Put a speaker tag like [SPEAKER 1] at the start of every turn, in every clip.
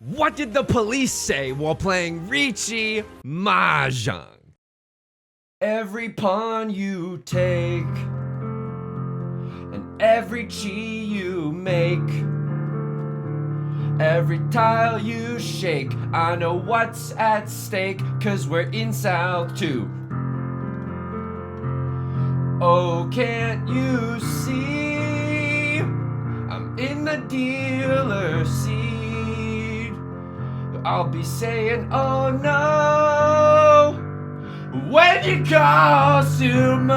[SPEAKER 1] What did the police say while playing Riichi Mahjong? Every pawn you take and every chi you make, every tile you shake, I know what's at stake, 'cause we're in South 2. Oh, can't you see? I'm in the dealer's seat. I'll be saying, oh no, when you call sumo.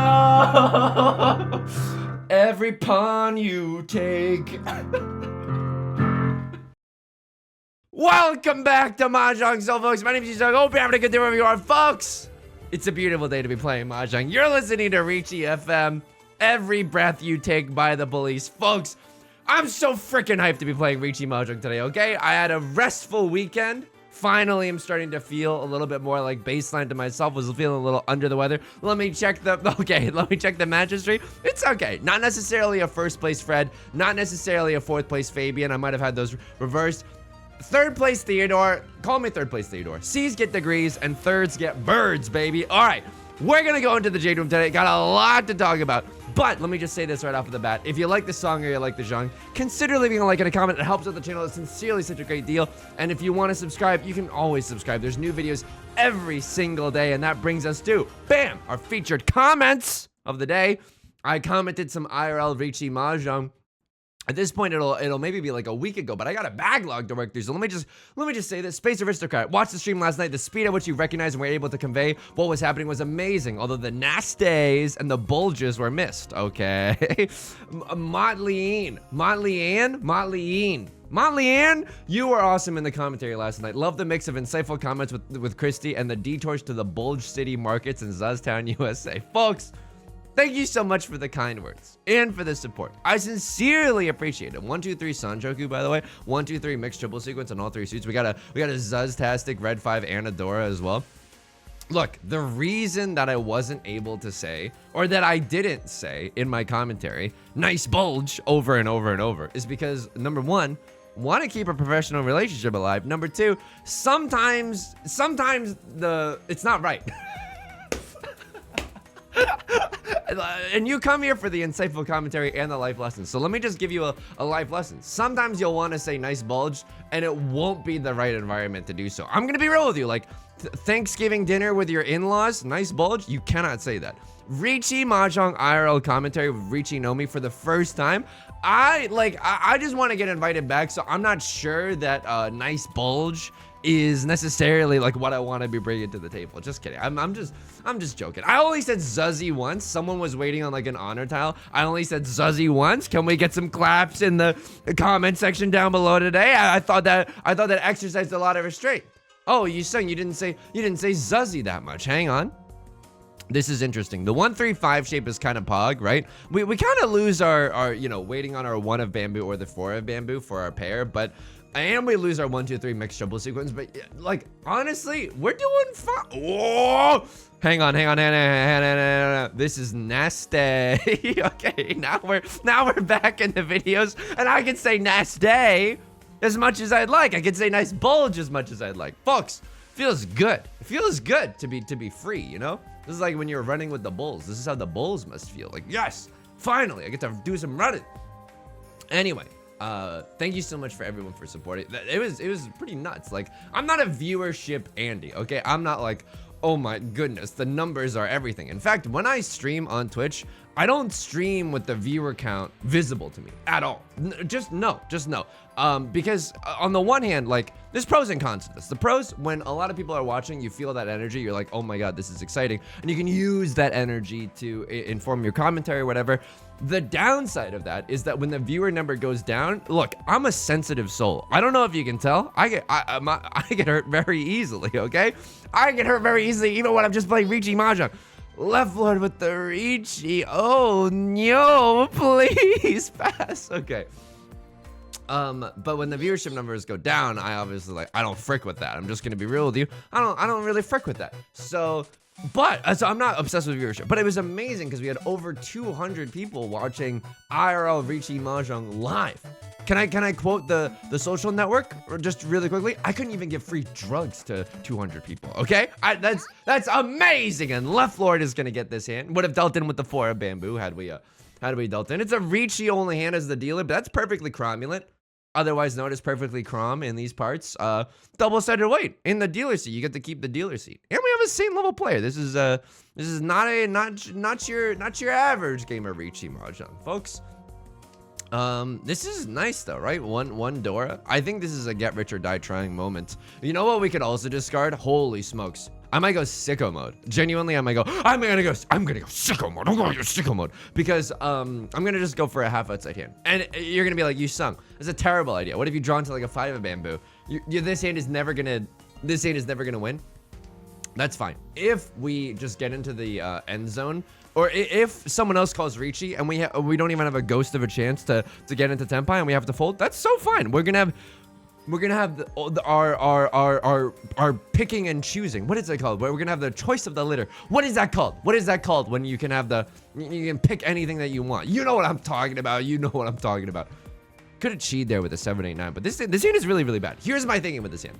[SPEAKER 1] Every pawn you take. Welcome back to Mahjong Soul, folks. My name is Yusong. Hope you're having a good day wherever you are, folks. It's a beautiful day to be playing Mahjong. You're listening to Riichi FM. Every breath you take by the police, folks. I'm so freaking hyped to be playing Riichi Mahjong today, okay? I had a restful weekend. Finally, I'm starting to feel a little bit more like baseline to myself. Was feeling a little under the weather. Let me check the matches tree. It's okay. Not necessarily a first place Fred. Not necessarily a fourth place Fabian. I might have had those reversed. Third place Theodore. Call me third place Theodore. C's get degrees and thirds get birds, baby. All right, we're gonna go into the Jade Room today. Got a lot to talk about. But let me just say this right off of the bat. If you like the song or you like the genre, consider leaving a like and a comment. It helps out the channel. It's sincerely such a great deal. And if you want to subscribe, you can always subscribe. There's new videos every single day. And that brings us to, bam, our featured comments of the day. I commented some IRL Riichi Mahjong. At this point, it'll maybe be like a week ago, but I got a backlog to work through. So let me just say this: Space Aristocrat, watched the stream last night. The speed at which you recognized and were able to convey what was happening was amazing. Although the nasties and the bulges were missed. Okay, Motley Ann, you were awesome in the commentary last night. Love the mix of insightful comments with Christy and the detours to the Bulge City markets in Zuzztown, USA, folks. Thank you so much for the kind words and for the support. I sincerely appreciate it. 1, 2, 3 Sanjoku, by the way. 1, 2, 3 mixed triple sequence on all 3 suits. We got a Zuzztastic Red 5 Anadora as well. Look, the reason that I wasn't able to say, or that I didn't say in my commentary, nice bulge over and over and over, is because number one, want to keep a professional relationship alive. Number two, sometimes it's not right. And you come here for the insightful commentary and the life lessons. So let me just give you a life lesson. Sometimes you'll want to say nice bulge and it won't be the right environment to do so. I'm gonna be real with you. Like Thanksgiving dinner with your in-laws, nice bulge, you cannot say that. Riichi Mahjong IRL commentary with Riichi Nomi for the first time. I just want to get invited back, so I'm not sure that nice bulge is necessarily like what I want to be bringing to the table. Just kidding. I'm just joking. I only said Zuzzy once. Someone was waiting on like an honor tile. I only said Zuzzy once. Can we get some claps in the comment section down below today? I thought that exercised a lot of restraint. Oh, you didn't say Zuzzy that much. Hang on. This is interesting. The 1-3-5 shape is kind of pog, right? We kind of lose our waiting on our 1 of bamboo or the 4 of bamboo for our pair, but and we lose our 1, 2, 3 mixed triple sequence. But like honestly, we're doing fine. Oh, hang on. This is nasty. Okay, now we're back in the videos, and I can say nasty as much as I'd like. I can say nice bulge as much as I'd like, folks. Feels good. It feels good to be free, you know? This is like when you're running with the bulls. This is how the bulls must feel. Like, yes, finally, I get to do some running. Anyway, thank you so much for everyone for supporting. It was pretty nuts. Like, I'm not a viewership Andy, okay? I'm not like, oh my goodness, the numbers are everything. In fact, when I stream on Twitch, I don't stream with the viewer count visible to me at all. Just no. Because on the one hand, like, there's pros and cons to this. The pros, when a lot of people are watching, you feel that energy. You're like, oh my God, this is exciting. And you can use that energy to inform your commentary or whatever. The downside of that is that when the viewer number goes down, look, I'm a sensitive soul. I don't know if you can tell. I get hurt very easily, okay? I get hurt very easily even when I'm just playing Riichi Mahjong. Left Lord with the Riichi. Oh no, please pass. Okay. But when the viewership numbers go down, I obviously I don't frick with that. I'm just gonna be real with you. I don't really frick with that. So But so I'm not obsessed with viewership, but it was amazing because we had over 200 people watching IRL Riichi Mahjong live. Can I quote the social network or just really quickly? I couldn't even give free drugs to 200 people. Okay, that's amazing. And Left Lord is gonna get this hand. Would have dealt in with the 4 of bamboo had we dealt in. It's a Riichi only hand as the dealer, but that's perfectly cromulent. Otherwise known as perfectly crom in these parts. Double-sided weight in the dealer seat. You get to keep the dealer seat, and we have a same level player. This is not your average game of Riichi Mahjong, folks. This is nice though, right? One Dora. I think this is a get rich or die trying moment. You know what we could also discard? Holy smokes. I might go sicko mode. Genuinely, I'm gonna go sicko mode. I'm going to go sicko mode because I'm gonna just go for a half outside hand. And you're gonna be like, you sung. That's a terrible idea. What if you draw into like a 5 of bamboo? This hand is never gonna win. That's fine. If we just get into the end zone, or if someone else calls Riichi and we don't even have a ghost of a chance to get into Tenpai and we have to fold, that's so fine. We're gonna have our picking and choosing. What is it called? We're gonna have the choice of the litter. What is that called? What is that called when you can have you can pick anything that you want? You know what I'm talking about. You know what I'm talking about. Could have cheated there with a 7-8-9, but this hand is really, really bad. Here's my thinking with this hand.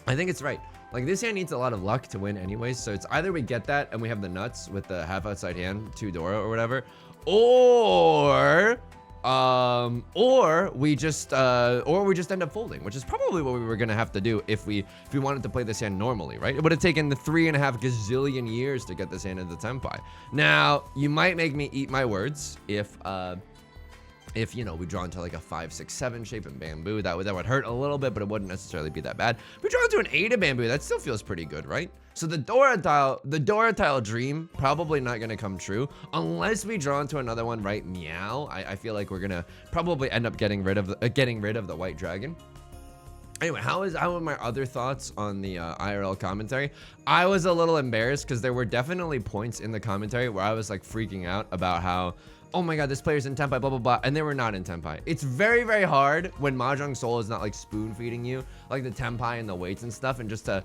[SPEAKER 1] I think it's right. Like, this hand needs a lot of luck to win anyways, so it's either we get that and we have the nuts with the half outside hand, 2 Dora or whatever, or we just end up folding, which is probably what we were gonna have to do if we wanted to play this hand normally, right? It would have taken the 3.5 gazillion years to get this hand into Tenpai. Now, you might make me eat my words if you know, we draw into like a 5, 6, 7 shape in bamboo, that would hurt a little bit, but it wouldn't necessarily be that bad. If we draw into an 8 of bamboo, that still feels pretty good, right? So the Dora tile dream probably not gonna come true unless we draw into another one, right? Meow. I feel like we're gonna probably end up getting rid of the white dragon. Anyway, how are my other thoughts on the IRL commentary? I was a little embarrassed because there were definitely points in the commentary where I was like freaking out about how, oh my god, this player's in Tenpai, blah, blah, blah, and they were not in Tenpai. It's very, very hard when Mahjong Soul is not like spoon feeding you, like the Tenpai and the weights and stuff, and just to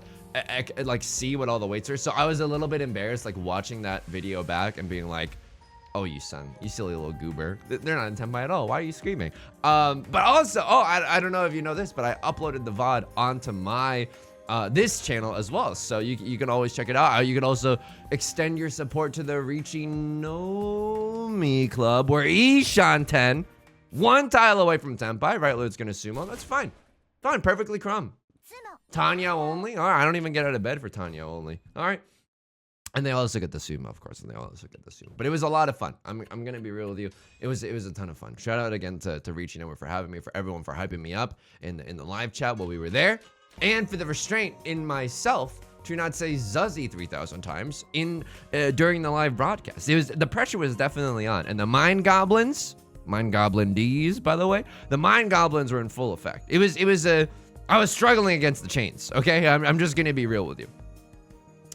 [SPEAKER 1] like see what all the weights are. So I was a little bit embarrassed like watching that video back and being like, oh, you son, you silly little goober. They're not in Tenpai at all. Why are you screaming? But also, I don't know if you know this, but I uploaded the VOD onto my this channel as well, so you can always check it out. You can also extend your support to the Riichi Nomi Club, where Ishan 1 tile away from Tenpai. Right, Lord's gonna sumo. That's fine. Perfectly crumb. Tanya only. All right, I don't even get out of bed for Tanya only. All right. And they also get the sumo, of course, But it was a lot of fun. I'm gonna be real with you. It was a ton of fun. Shout out again to Riichi Nomi for having me, for everyone for hyping me up in the live chat while we were there. And for the restraint in myself to not say Zuzzy 3,000 times during the live broadcast. The pressure was definitely on, and the Mind Goblin D's, by the way, the Mind Goblins were in full effect. I was struggling against the chains. Okay, I'm just gonna be real with you.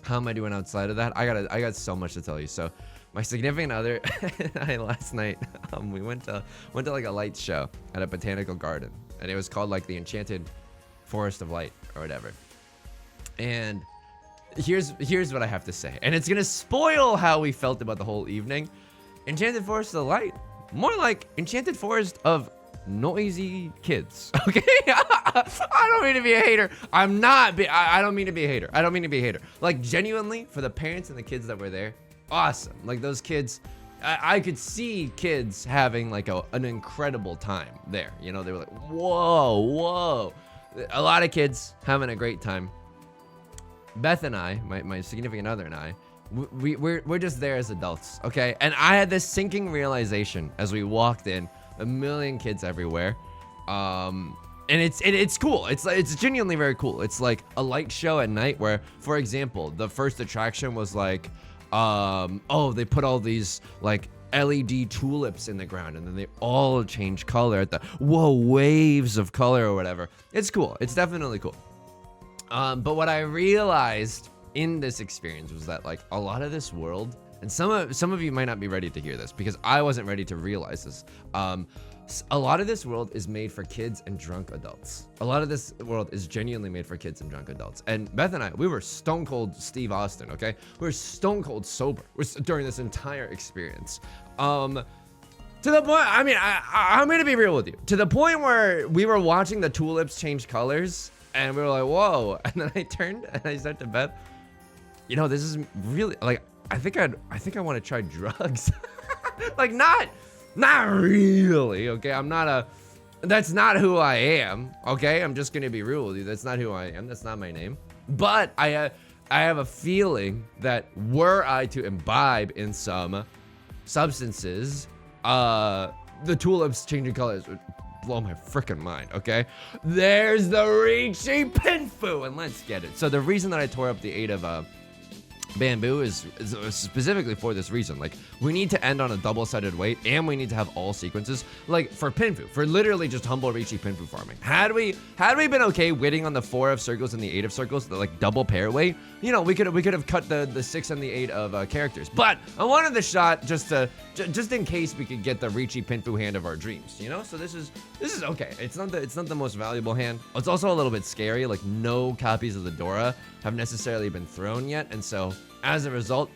[SPEAKER 1] How am I doing outside of that? I got so much to tell you. So, my significant other, last night, we went to like a light show at a botanical garden, and it was called like the Enchanted Forest of Light or whatever. And here's what I have to say, and it's gonna spoil how we felt about the whole evening. Enchanted Forest of Light, more like Enchanted Forest of noisy kids. Okay, I don't mean to be a hater. I don't mean to be a hater. Like, genuinely, for the parents and the kids that were there, awesome. Like, those kids, I could see kids having like an incredible time there. You know, they were like, whoa. A lot of kids having a great time. Beth and I, my significant other and I, we're just there as adults, okay? And I had this sinking realization as we walked in, a million kids everywhere, and it's cool. It's genuinely very cool. It's like a light show at night where, for example, the first attraction was like, they put all these like LED tulips in the ground, and then they all change color at the waves of color or whatever. It's cool. It's definitely cool. But what I realized in this experience was that like a lot of this world, and some of you might not be ready to hear this because I wasn't ready to realize this. A lot of this world is made for kids and drunk adults. A lot of this world is genuinely made for kids and drunk adults. And Beth and I, we were stone cold Steve Austin, okay? We were stone cold sober during this entire experience. To the point, I mean, I'm gonna be real with you. To the point where we were watching the tulips change colors, and we were like, whoa. And then I turned and I said to Beth, you know, this is really, like, I think I want to try drugs. Like, not really, okay? That's not who I am, okay? I'm just gonna be real with you. That's not who I am. That's not my name. But I have a feeling that were I to imbibe in some substances, the tulips changing colors would blow my freaking mind, okay? There's the Riichi Pinfu, and let's get it. So the reason that I tore up the 8 of bamboo is specifically for this reason. Like, we need to end on a double-sided weight, and we need to have all sequences. Like, for Pinfu, for literally just humble Riichi Pinfu farming. Had we been okay waiting on the 4 of circles and the 8 of circles, the like double pair weight, you know, we could have cut the 6 and the 8 of characters. But I wanted the shot just in case we could get the Riichi Pinfu hand of our dreams, you know. So this is okay. It's not the most valuable hand. It's also a little bit scary. Like, no copies of the Dora have necessarily been thrown yet, and so as a result,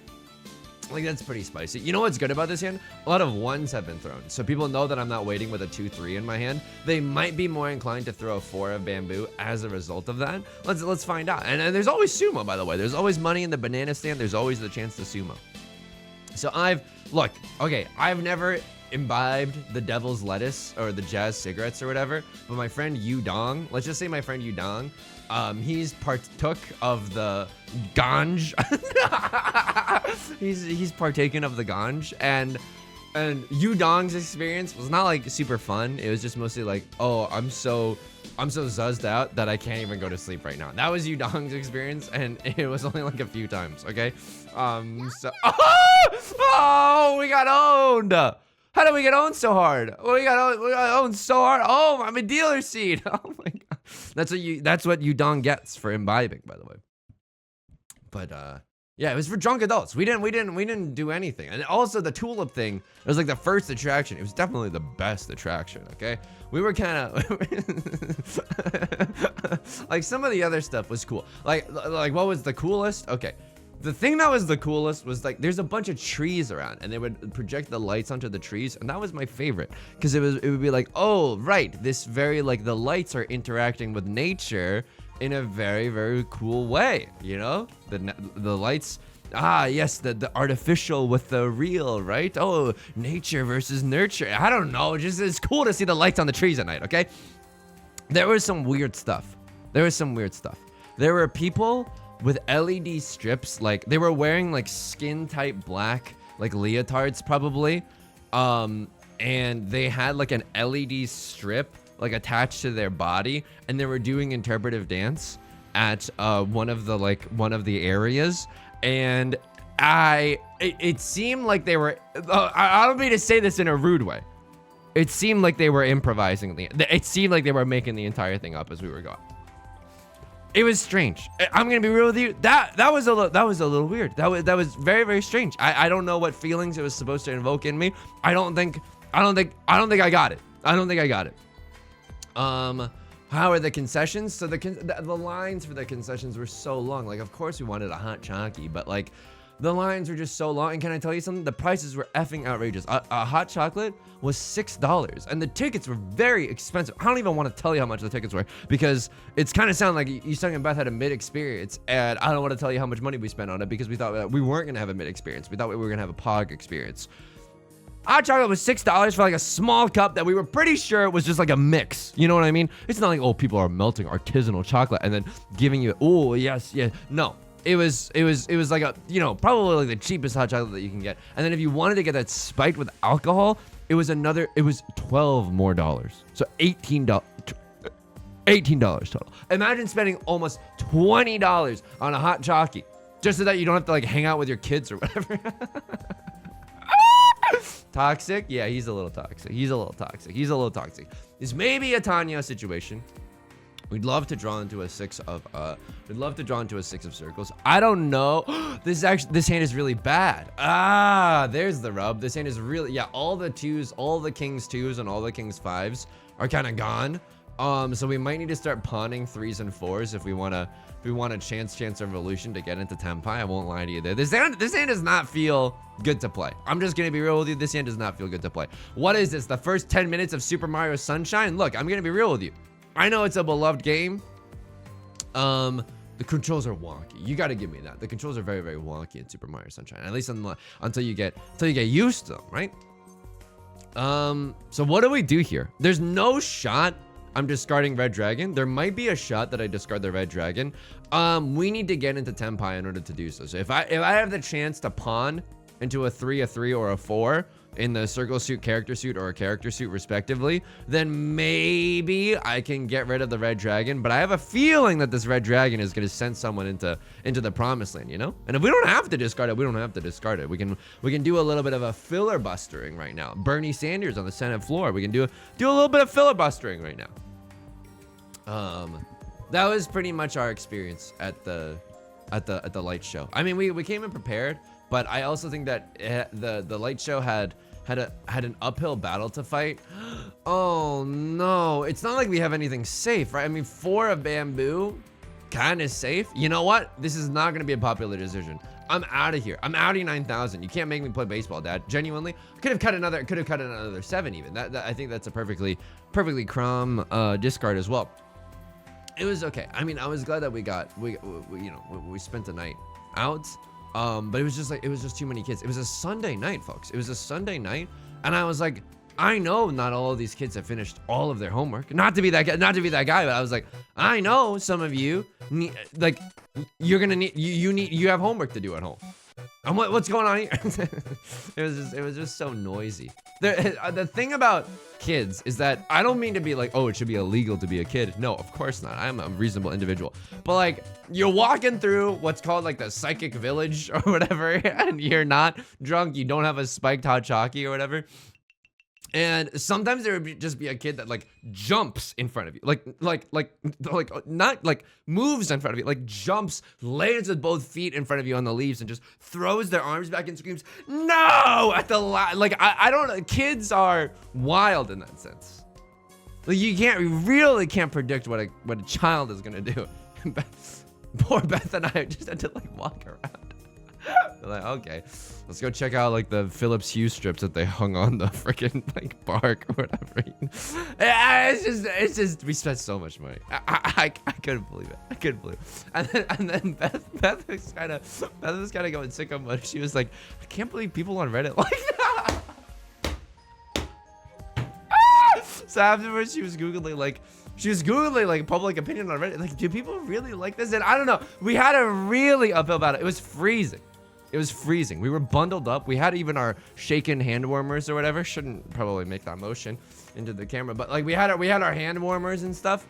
[SPEAKER 1] like, that's pretty spicy. You know what's good about this hand? A lot of 1s have been thrown, so people know that I'm not waiting with a 2-3 in my hand. They might be more inclined to throw a 4 of bamboo as a result of that. Let's find out. And there's always sumo, by the way. There's always money in the banana stand. There's always the chance to sumo. So I've never imbibed the devil's lettuce or the jazz cigarettes or whatever, but my friend Yudong, let's just say my friend Yudong, he's partook of the ganj. he's partaken of the ganj, and Yudong's experience was not like super fun. It was just mostly like, oh, I'm so zuzzed out that I can't even go to sleep right now. That was Yudong's experience, and it was only like a few times, okay? Oh, we got owned. How did we get owned so hard? We got owned so hard. Oh, I'm a dealer seed. Oh my god. That's what Yudong gets for imbibing, by the way. But yeah, it was for drunk adults. We didn't do anything. And also the tulip thing, it was like the first attraction. It was definitely the best attraction, okay? We were kind of like, some of the other stuff was cool. Like what was the coolest? Okay. The thing that was the coolest was, like, there's a bunch of trees around, and they would project the lights onto the trees, and that was my favorite, because it would be like, oh, right, this very, like, the lights are interacting with nature in a very, very cool way, you know? The lights, yes, the artificial with the real, right? Oh, nature versus nurture. I don't know, just it's cool to see the lights on the trees at night, okay? There was some weird stuff. There were people with LED strips, like, they were wearing, like, skin type black, like, leotards probably, and they had, like, an LED strip, like, attached to their body, and they were doing interpretive dance at one of the areas, and it seemed like they were, I don't mean to say this in a rude way, it seemed like they were improvising, it seemed like they were making the entire thing up as we were going. It was strange. I'm gonna be real with you. That was a little weird. That was very, very strange. I don't know what feelings it was supposed to invoke in me. I don't think I got it. How are the concessions? So the lines for the concessions were so long. Like, of course we wanted a hot chockey, but like, the lines were just so long. And can I tell you something? The prices were effing outrageous. A hot chocolate was $6, and the tickets were very expensive. I don't even want to tell you how much the tickets were, because it's kind of sound like Yusong and Beth had a mid-experience, and I don't want to tell you how much money we spent on it, because we thought that we weren't going to have a mid-experience. We thought we were going to have a POG experience. Hot chocolate was $6 for like a small cup that we were pretty sure was just like a mix. You know what I mean? It's not like, oh, people are melting artisanal chocolate and then giving you, oh, yes, yeah. No. It was like a, you know, probably like the cheapest hot chocolate that you can get. And then if you wanted to get that spiked with alcohol, it was $12 more. So $18 total. Imagine spending almost $20 on a hot chockey just so that you don't have to like hang out with your kids or whatever. Toxic? Yeah, he's a little toxic. This may be a Tanya situation. We'd love to draw into a 6 of circles. I don't know. This hand is really bad. Ah, there's the rub. This hand is really, yeah, all the 2s, all the king's 2s and all the king's 5s are kind of gone. So we might need to start pawning 3s and 4s if we want to chance revolution to get into Tenpai. I won't lie to you there. This hand does not feel good to play. I'm just gonna be real with you. This hand does not feel good to play. What is this? The first 10 minutes of Super Mario Sunshine? Look, I'm gonna be real with you. I know it's a beloved game. The controls are wonky. You got to give me that. The controls are very, very wonky in Super Mario Sunshine. At least until you get used to them, right? So what do we do here? There's no shot I'm discarding Red Dragon. There might be a shot that I discard the Red Dragon. We need to get into Tenpai in order to do so. So if I have the chance to pawn into a 3 or a 4 in the circle suit, character suit, or a character suit respectively, then maybe I can get rid of the Red Dragon. But I have a feeling that this Red Dragon is going to send someone into the promised land, you know? And if we don't have to discard it, we don't have to discard it. We can do a little bit of a filibustering right now. Bernie Sanders on the Senate floor. We can do a little bit of filibustering right now. That was pretty much our experience at the light show. I mean, we came in prepared, but I also think that the light show had an uphill battle to fight. Oh no, it's not like we have anything safe, right? I mean, 4 of bamboo, kind of safe. You know what? This is not gonna be a popular decision. I'm out of here. I'm outie 9,000. You can't make me play baseball, Dad. Genuinely, could have cut another 7 even. That I think that's a perfectly crom discard as well. It was okay. I mean, I was glad that we spent the night out. But it was just too many kids. It was a Sunday night, folks. It was a Sunday night, and I was like, I know not all of these kids have finished all of their homework. Not to be that guy, but I was like, I know some of you need, like, you have homework to do at home. And what's going on here? it was just so noisy. The thing about kids is that I don't mean to be like, oh, it should be illegal to be a kid. No, of course not. I'm a reasonable individual. But like, you're walking through what's called like the psychic village or whatever, and you're not drunk. You don't have a spiked hot chockey or whatever. And sometimes there would just be a kid that like jumps in front of you, like not like moves in front of you, like jumps, lands with both feet in front of you on the leaves, and just throws their arms back and screams, "No!" at the like I don't. Kids are wild in that sense. Like you really can't predict what a child is gonna do. Poor Beth and I just had to like walk around. Like, okay, let's go check out like the Phillips Hue strips that they hung on the freaking like bark or whatever. It's just we spent so much money. I couldn't believe it. And then Beth was kind of going sicko mode. She was like, I can't believe people on Reddit like that. So afterwards, she was googling like public opinion on Reddit. Like, do people really like this? And I don't know. We had a really uphill battle. It was freezing. We were bundled up. We had even our shaken hand warmers or whatever. Shouldn't probably make that motion into the camera, but like we had our hand warmers and stuff.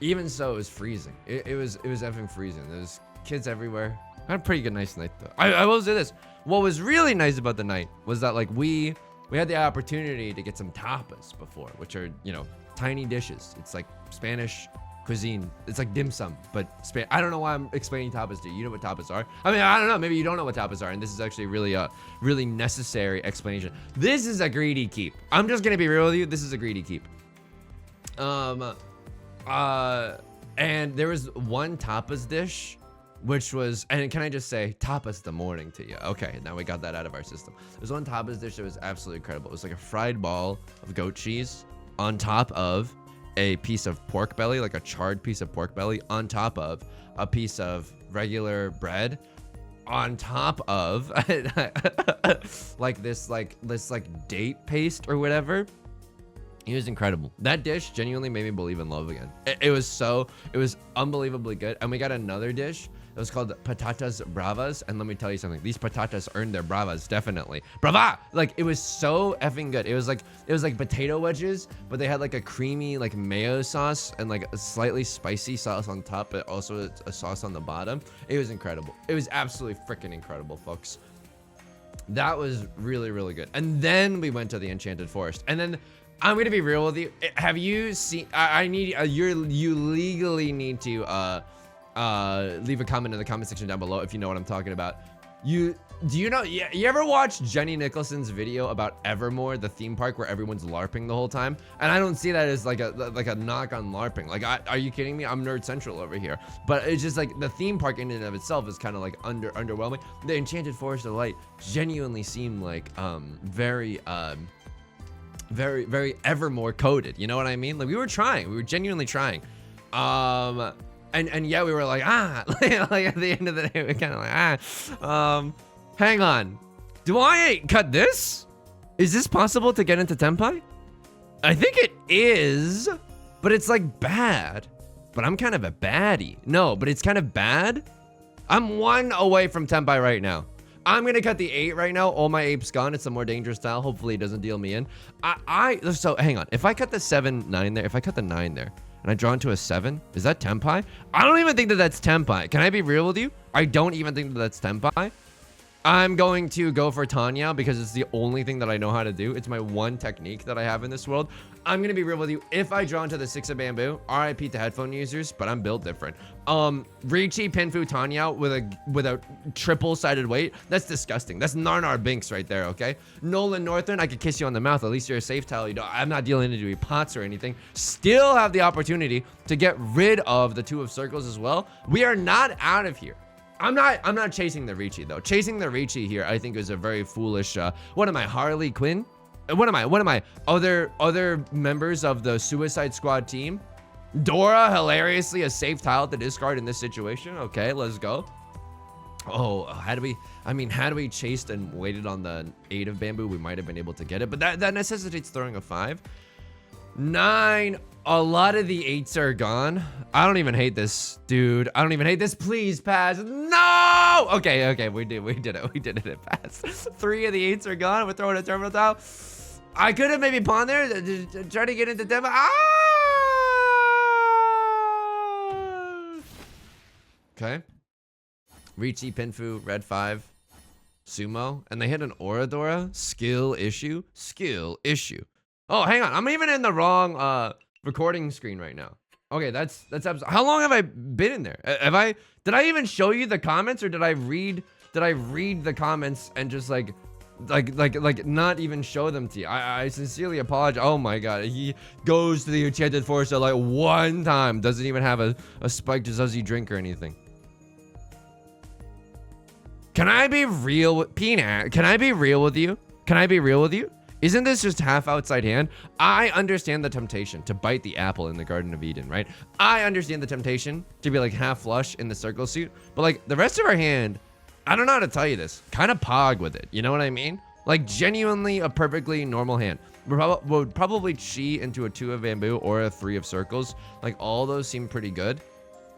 [SPEAKER 1] Even so, it was freezing. It was effing freezing. There's kids everywhere. I had a pretty good nice night though. I will say this. What was really nice about the night was that like we had the opportunity to get some tapas before, which are, you know, tiny dishes. It's like Spanish cuisine. It's like dim sum, but I don't know why I'm explaining tapas to you. You know what tapas are? I mean, I don't know. Maybe you don't know what tapas are, and this is actually really necessary explanation. This is a greedy keep. I'm just gonna be real with you. This is a greedy keep. And there was one tapas dish, which was, and can I just say, tapas the morning to you. Okay, now we got that out of our system. There's one tapas dish that was absolutely incredible. It was like a fried ball of goat cheese on top of a piece of pork belly, like a charred piece of pork belly, on top of a piece of regular bread, on top of like this date paste or whatever. It was incredible. That dish genuinely made me believe in love again. It was unbelievably good. And we got another dish. It was called patatas bravas, and let me tell you something. These patatas earned their bravas, definitely. Brava! Like, it was so effing good. It was like potato wedges, but they had like a creamy like mayo sauce and like a slightly spicy sauce on top, but also a sauce on the bottom. It was incredible. It was absolutely freaking incredible, folks. That was really, really good. And then we went to the Enchanted Forest, and then I'm gonna be real with you. Have you seen? I need you legally need to leave a comment in the comment section down below if you know what I'm talking about. Do you know? You ever watch Jenny Nicholson's video about Evermore, the theme park where everyone's LARPing the whole time? And I don't see that as like a knock on LARPing. Like, are you kidding me? I'm Nerd Central over here. But it's just like the theme park in and of itself is kind of like underwhelming. The Enchanted Forest of Light genuinely seemed like very Evermore coded. You know what I mean? Like we were genuinely trying. And yeah, we were like, like at the end of the day, we kind of like, hang on. Do I cut this? Is this possible to get into Tenpai? I think it is, but it's like bad. But I'm kind of a baddie. No, but it's kind of bad. I'm 1 away from Tenpai right now. I'm gonna cut the 8 right now. All my apes gone. It's a more dangerous style. Hopefully it doesn't deal me in. So hang on. If I cut the 7, 9 there, if I cut the 9 there, and I draw into a 7, is that Tenpai? I don't even think that that's Tenpai. Can I be real with you? I don't even think that that's Tenpai. I'm going to go for Tanya because it's the only thing that I know how to do. It's my one technique that I have in this world. I'm gonna be real with you. If I draw into the 6 of bamboo, RIP to headphone users, but I'm built different. Riichi Pinfu Tanya with a triple-sided weight. That's disgusting. That's Narnar Binks right there, okay? Nolan Northern, I could kiss you on the mouth. At least you're a safe tile. I'm not dealing into any pots or anything. Still have the opportunity to get rid of the 2 of circles as well. We are not out of here. I'm not chasing the Riichi though. Chasing the Riichi here, I think is a very foolish. What am I, Harley Quinn? What am I? Other members of the Suicide Squad team? Dora, hilariously a safe tile to discard in this situation. Okay, let's go. Oh, had we chased and waited on the 8 of bamboo, we might have been able to get it. But that necessitates throwing a 5. 9. A lot of the 8s are gone. I don't even hate this, dude. I don't even hate this. Please pass. No! Okay, we did it. We did it. It passed. 3 of the 8s are gone. We're throwing a terminal tile. I could have maybe pawned there, try to get into Deva. Okay. Riichi, Pinfu, red 5, Sumo, and they hit an Oradora. Skill issue. Oh, hang on. I'm even in the wrong recording screen right now. Okay, that's how long have I been in there? Did I even show you the comments, or did I read the comments and just like not even show them to you? I sincerely apologize. Oh my god, he goes to the Enchanted Forest like 1 time, doesn't even have a spiked Zuzzy drink or anything. Can I be real with Peanut? Can I be real with you? Isn't this just half outside hand? I understand the temptation to bite the apple in the Garden of Eden, right? I understand the temptation to be like half flush in the circle suit, but like the rest of our hand, I don't know how to tell you this, kind of pog with it. You know what I mean? Like genuinely a perfectly normal hand. We'll probably chi into a 2 of bamboo or a 3 of circles. Like all those seem pretty good.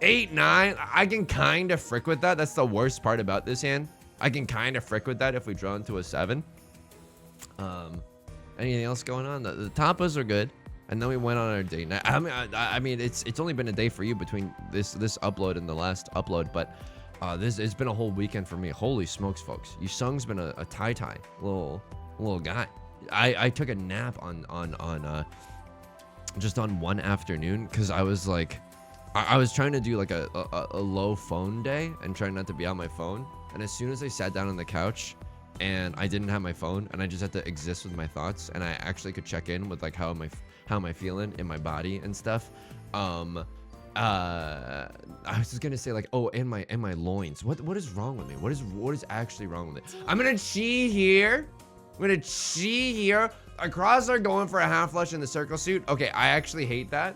[SPEAKER 1] 8, 9, I can kind of frick with that. That's the worst part about this hand. I can kind of frick with that if we draw into a 7. Anything else going on? The tapas are good, and then we went on our date. I mean, it's only been a day for you between this upload and the last upload, but it's been a whole weekend for me. Holy smokes, folks! Yusong's been a tie little guy. I took a nap on just on one afternoon because I was like, I was trying to do like a low phone day and trying not to be on my phone. And as soon as I sat down on the couch and I didn't have my phone and I just had to exist with my thoughts, and I actually could check in with like how am I feeling in my body and stuff. I was just gonna say like, oh, and my loins. What is wrong with me? What is actually wrong with it? I'm gonna chi here. Across are going for a half flush in the circle suit. Okay, I actually hate that.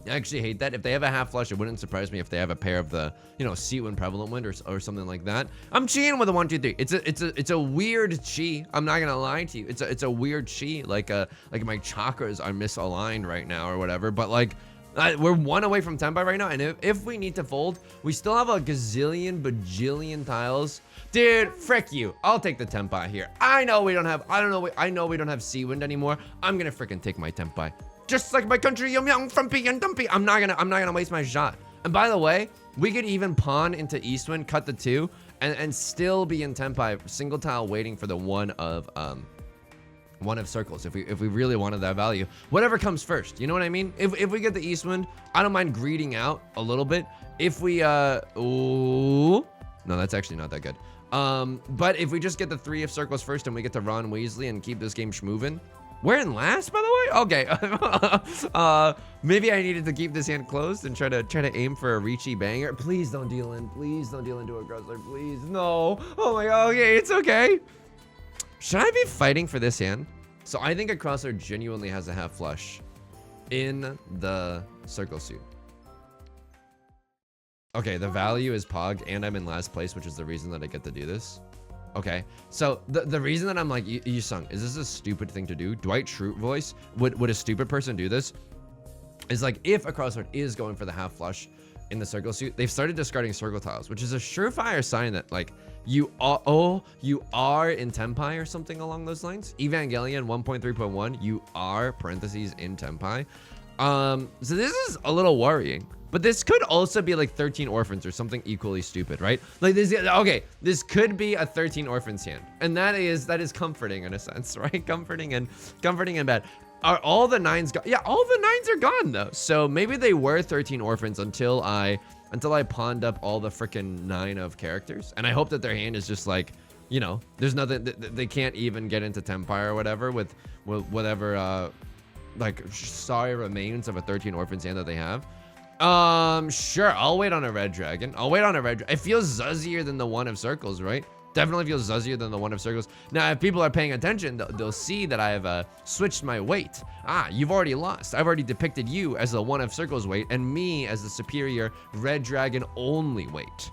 [SPEAKER 1] If they have a half flush, it wouldn't surprise me if they have a pair of the, Seat Wind, Prevalent Wind, or something like that. I'm chiing with a 1, 2, 3. It's a weird chi. I'm not gonna lie to you. It's a weird chi. Like my chakras are misaligned right now or whatever. But like, we're 1 away from Tenpai right now, and if we need to fold, we still have a gazillion bajillion tiles. Dude, frick you. I'll take the Tenpai here. I know we don't have Sea Wind anymore. I'm gonna frickin' take my Tenpai. Just like my country, yum yum, frumpy and dumpy. I'm not gonna waste my shot. And by the way, we could even pawn into Eastwind, cut the 2, and still be in Tenpai, single tile waiting for the 1 of one of circles if we really wanted that value. Whatever comes first, you know what I mean? If we get the east wind, I don't mind greeding out a little bit. If we ooh, no, that's actually not that good. But if we just get the 3 of circles first and we get to run Weasley and keep this game schmoving. We're in last, by the way? Okay. Maybe I needed to keep this hand closed and try to aim for a Riichi banger. Please don't deal in. Please don't deal into a Gruzzler. Please. No. Oh my god. Okay, it's okay. Should I be fighting for this hand? So I think a Crossler genuinely has a half flush in the circle suit. Okay, the value is Pog, and I'm in last place, which is the reason that I get to do this. Okay, so the reason that I'm like, Yusong, is this a stupid thing to do? Dwight Schrute voice, would a stupid person do this? Is like, if a crossword is going for the half flush in the circle suit, they've started discarding circle tiles, which is a surefire sign that like, you are in Tenpai or something along those lines. Evangelion 1.3.1, you are parentheses in Tenpai. So this is a little worrying. But this could also be like 13 orphans or something equally stupid, right? Like this, okay, this could be a 13 orphans hand. And that is comforting in a sense, right? Comforting and bad. Are all the 9s gone? Yeah, all the 9s are gone though. So maybe they were 13 orphans until I pawned up all the freaking 9 of characters. And I hope that their hand is just like, you know, there's nothing, they can't even get into Tenpai or whatever with whatever, like sorry remains of a 13 orphans hand that they have. Sure, I'll wait on a red dragon. It feels zuzzier than the 1 of circles, right? Definitely feels zuzzier than the 1 of circles. Now, if people are paying attention, they'll see that I have switched my weight. Ah, you've already lost. I've already depicted you as the 1 of circles weight and me as the superior red dragon only weight.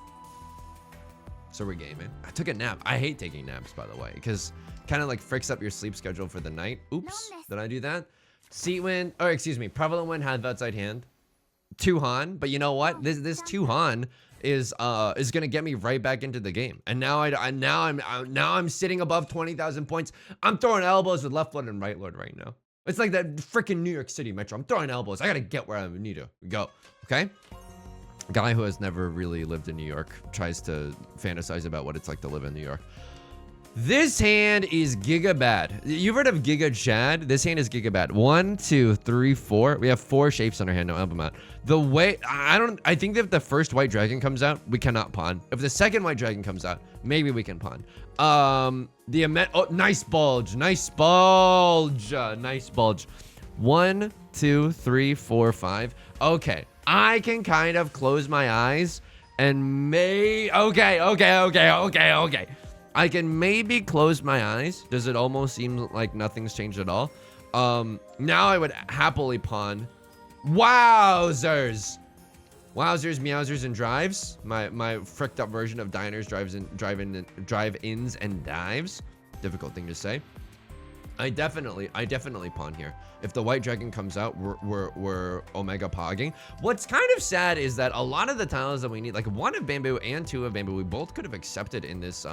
[SPEAKER 1] So we're gaming. I took a nap. I hate taking naps, by the way, because kind of like fricks up your sleep schedule for the night. Oops, did I do that? Seat wind, or excuse me, prevalent wind has outside hand. 2 Han, but you know what? This 2 Han is gonna get me right back into the game. And now I'm sitting above 20,000 points. I'm throwing elbows with left lord and right lord right now. It's like that freaking New York City Metro. I'm throwing elbows. I gotta get where I need to go. Okay. A guy who has never really lived in New York tries to fantasize about what it's like to live in New York. This hand is giga bad. You've heard of Giga Chad? This hand is giga bad. 1, 2, 3, 4. We have 4 shapes on our hand. No, help them out. The way I think that if the first white dragon comes out, we cannot pawn. If the second white dragon comes out, maybe we can pawn. Nice bulge. Nice bulge. Nice bulge. 1, 2, 3, 4, 5. Okay, I can kind of close my eyes and okay. I can maybe close my eyes. Does it almost seem like nothing's changed at all? Now I would happily pawn. Wowzers, meowsers, and drives. My fricked up version of diners, drive-ins, and dives. Difficult thing to say. I definitely pawn here. If the white dragon comes out, we're omega pogging. What's kind of sad is that a lot of the tiles that we need, like 1 of bamboo and 2 of bamboo, we both could have accepted in this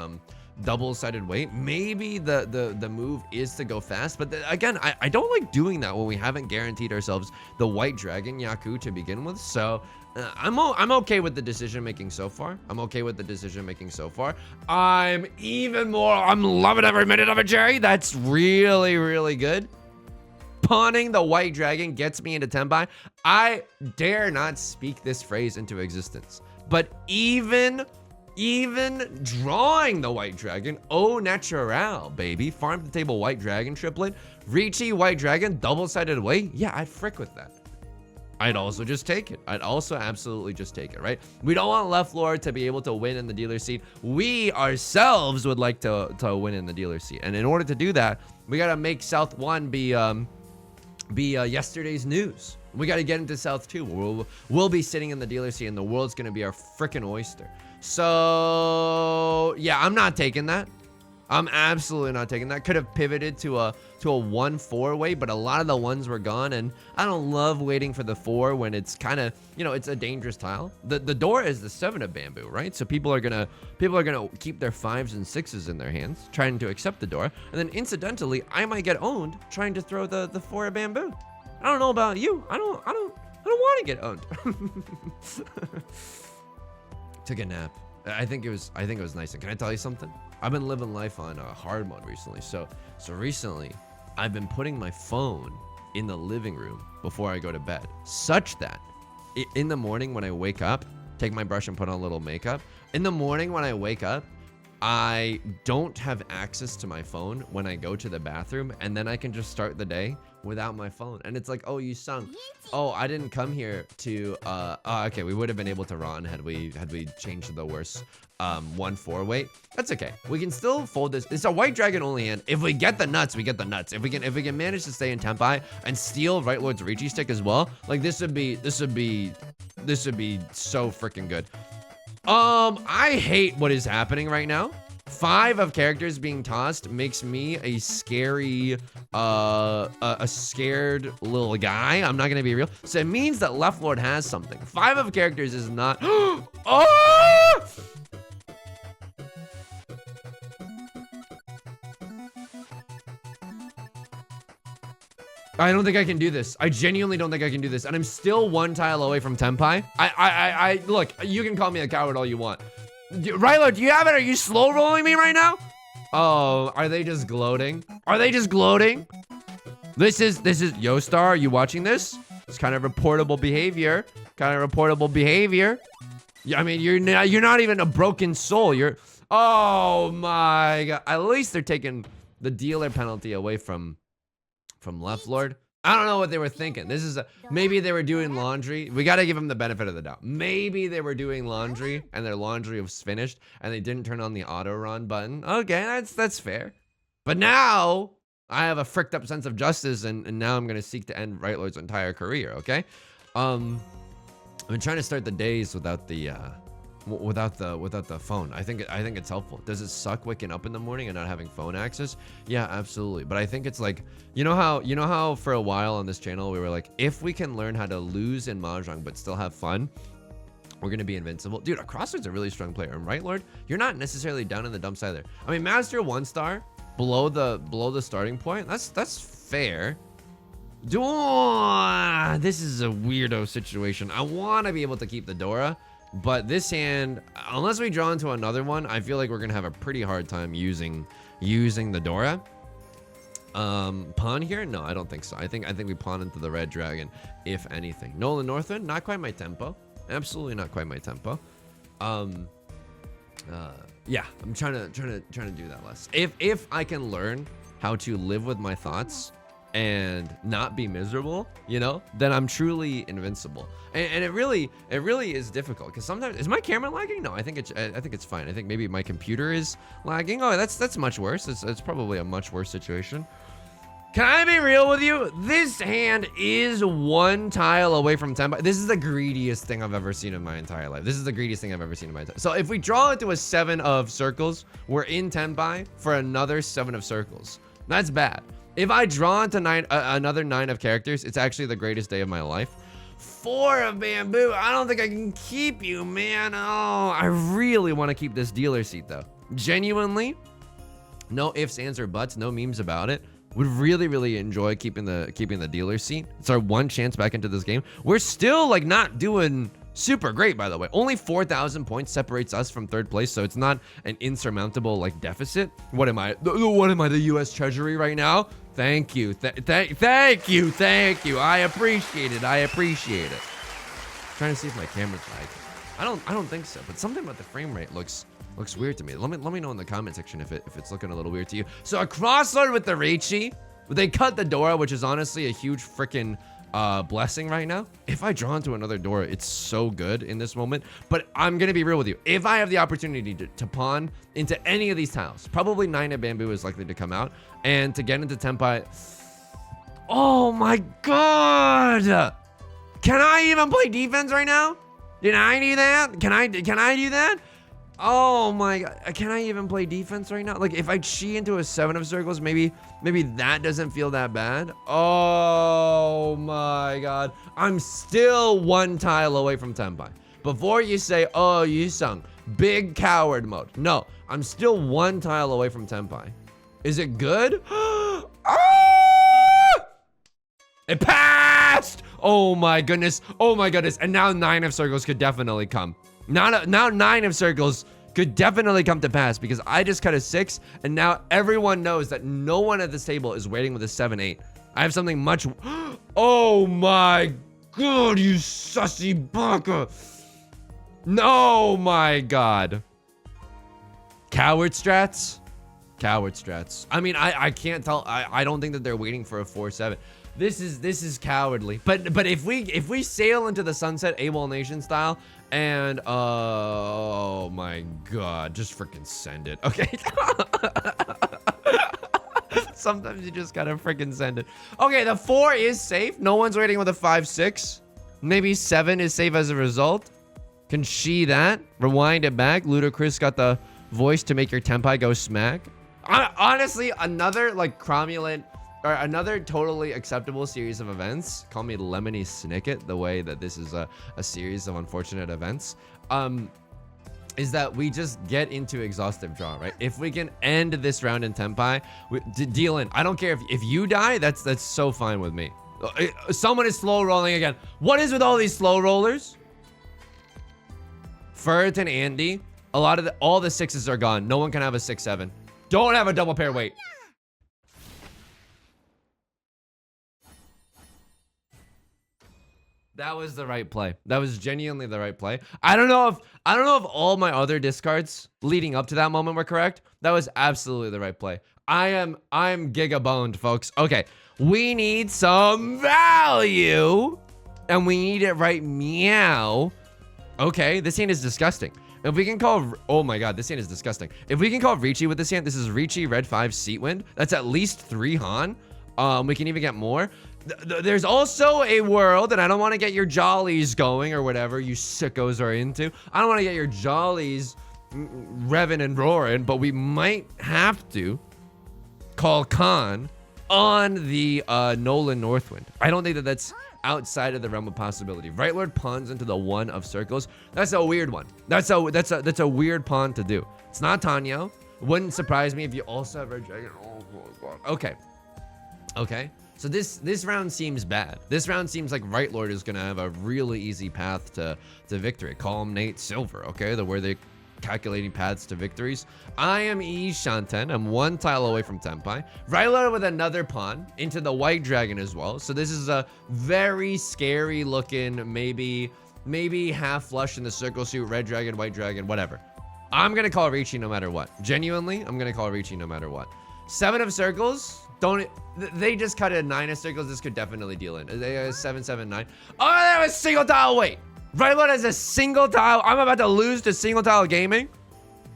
[SPEAKER 1] double-sided weight. Maybe the move is to go fast, but again, I don't like doing that when we haven't guaranteed ourselves the white dragon Yaku to begin with. So I'm okay with the decision making so far. I'm loving every minute of it, Jerry. That's really good. Pawning the white dragon gets me into Tenpai. I dare not speak this phrase into existence, but even drawing the white dragon, au natural, baby. Farm to table white dragon triplet, Riichi white dragon, double-sided weight. Yeah, I'd frick with that. I'd also just take it. I'd also absolutely just take it, right? We don't want left lord to be able to win in the dealer seat. We ourselves would like to win in the dealer seat. And in order to do that, we gotta make South 1 be yesterday's news. We gotta get into South 2. We'll be sitting in the dealer seat and the world's gonna be our freaking oyster. So yeah, I'm not taking that. I'm absolutely not taking that. Could have pivoted to a 1-4 way, but a lot of the 1s were gone, and I don't love waiting for the 4 when it's kind of, you know, it's a dangerous tile. The door is the 7 of bamboo, right? So people are gonna keep their 5s and 6s in their hands, trying to accept the door, and then incidentally, I might get owned trying to throw the 4 of bamboo. I don't know about you. I don't want to get owned. Took a nap. I think it was nice. And can I tell you something? I've been living life on hard mode recently. So recently, I've been putting my phone in the living room before I go to bed, such that in the morning when I wake up, take my brush and put on a little makeup. In the morning when I wake up, I don't have access to my phone when I go to the bathroom, and then I can just start the day without my phone. And it's like, oh, you sung. Oh, I didn't come here to okay, we would have been able to run had we changed the worst 1-4 weight. That's okay. We can still fold this. It's a white dragon only hand. If we get the nuts, we get the nuts. If we can manage to stay in Tenpai and steal Right Lord's Riichi stick as well, like this would be so freaking good. I hate what is happening right now. 5 of characters being tossed makes me a scary, a scared little guy. I'm not gonna be real. So it means that Left Lord has something. 5 of characters is not. Oh! I don't think I can do this. I genuinely don't think I can do this. And I'm still 1 tile away from Tenpai. Look, you can call me a coward all you want. Rylo, do you have it? Are you slow rolling me right now? Oh, are they just gloating? Are they just gloating? This is Yostar, are you watching this? It's kind of reportable behavior. Yeah, I mean, you're not even a broken soul. Oh my God. At least they're taking the dealer penalty away from Left Lord. I don't know what they were thinking. Maybe they were doing laundry. We got to give them the benefit of the doubt. Maybe they were doing laundry and their laundry was finished and they didn't turn on the auto run button. Okay, that's fair. But now I have a fricked up sense of justice and now I'm going to seek to end Right Lord's entire career, okay? I've been trying to start the days without the phone. I think it's helpful. Does it suck waking up in the morning and not having phone access? Yeah, absolutely. But I think it's like, you know how for a while on this channel we were like, if we can learn how to lose in Mahjong but still have fun, we're gonna be invincible. Dude, a Crossroads a really strong player, and Right Lord, you're not necessarily down in the dumps either. I mean, Master 1 star below the starting point. That's fair. This is a weirdo situation. I want to be able to keep the Dora. But this hand, unless we draw into another one, I feel like we're gonna have a pretty hard time using the Dora. Pawn here? No, I don't think so. I think we pawn into the red dragon, if anything. Nolan Northwind, not quite my tempo. Absolutely not quite my tempo. Yeah, I'm trying to do that less. If I can learn how to live with my thoughts and not be miserable, you know, then I'm truly invincible. And it really is difficult because sometimes, is my camera lagging? No, I think it's fine. I think maybe my computer is lagging. Oh, that's much worse. It's probably a much worse situation. Can I be real with you? This hand is 1 tile away from Tenpai. This is the greediest thing I've ever seen in my entire life. So if we draw into a 7 of circles, we're in Tenpai for another 7 of circles. That's bad. If I draw into another 9 of characters, it's actually the greatest day of my life. 4 of bamboo. I don't think I can keep you, man. Oh, I really want to keep this dealer seat though. Genuinely, no ifs, ands, or buts, no memes about it. Would really enjoy keeping the dealer seat. It's our 1 chance back into this game. We're still like not doing super great, by the way. Only 4,000 points separates us from 3rd place, so it's not an insurmountable like deficit. What am I? The U.S. Treasury right now? Thank you. Thank you. I appreciate it. Trying to see if my camera's lagging. I don't think so, but something about the frame rate looks weird to me. Let me know in the comment section if it's looking a little weird to you. So a crossload with the Riichi. They cut the Dora, which is honestly a huge freaking blessing right now. If I draw into another Dora, it's so good in this moment. But I'm gonna be real with you. If I have the opportunity to pawn into any of these tiles, probably 9 of bamboo is likely to come out, and to get into Tenpai. Oh my God! Can I even play defense right now? Did I do that? Can I do that? Oh my God, can I even play defense right now? Like if I chi into a 7 of circles, maybe that doesn't feel that bad. Oh my God, I'm still 1 tile away from Tenpai. Before you say, oh, Yusong, big coward mode. No, I'm still 1 tile away from Tenpai. Is it good? Ah! It passed! Oh my goodness, and now 9 of circles could definitely come. Now 9 of circles could definitely come to pass because I just cut a 6 and now everyone knows that no one at this table is waiting with a 7-8. I have something much. Oh my god, you sussy baka. No, my god. Coward strats? Coward strats. I mean, I can't tell. I don't think that they're waiting for a 4-7. This is cowardly. But if we sail into the sunset AWOL Nation style and oh my god, just freaking send it. Okay. Sometimes you just gotta freaking send it. Okay, the 4 is safe. No one's waiting with a 5-6. Maybe 7 is safe as a result. Can she that? Rewind it back. Ludacris got the voice to make your tempai go smack. Honestly, another like cromulent or another totally acceptable series of events. Call me Lemony Snicket, the way that this is a series of unfortunate events. Is that we just get into exhaustive draw, right? If we can end this round in tempai, deal in. I don't care if you die, that's so fine with me. Someone is slow rolling again. What is with all these slow rollers? Furt and Andy, all the 6s are gone. No one can have a 6-7. Don't have a double pair weight. That was the right play. That was genuinely the right play. I don't know if all my other discards leading up to that moment were correct. That was absolutely the right play. I'm giga boned, folks. Okay, we need some value, and we need it right meow. Okay, this hand is disgusting. If we can call, oh my god, this hand is disgusting. If we can call Riichi with this hand, this is Riichi red 5 seat wind. That's at least 3 Han. We can even get more. There's also a world, and I don't want to get your jollies going or whatever you sickos are into. I don't want to get your jollies revving and roaring, but we might have to call Khan on the Nolan Northwind. I don't think that that's outside of the realm of possibility. Right Lord pawns into the 1 of circles. That's a weird one. That's a weird pawn to do. It's not Tanyo. Wouldn't surprise me if you also have Red Dragon. Oh my god. Okay. Okay. So this round seems bad. This round seems like Right Lord is gonna have a really easy path to victory. Call him Nate Silver, okay? Where they calculating paths to victories. I am E Shanten. I'm 1 tile away from Tenpai. Right Lord with another pawn into the White Dragon as well. So this is a very scary looking, maybe half flush in the circle suit, Red Dragon, White Dragon, whatever. I'm gonna call Riichi no matter what. Genuinely, I'm gonna call Riichi no matter what. 7 of circles. They just cut a 9 of circles. This could definitely deal in. They have 7, 7, 9. Oh, they have a single tile. Wait, Right Lord has a single tile. I'm about to lose to single tile gaming.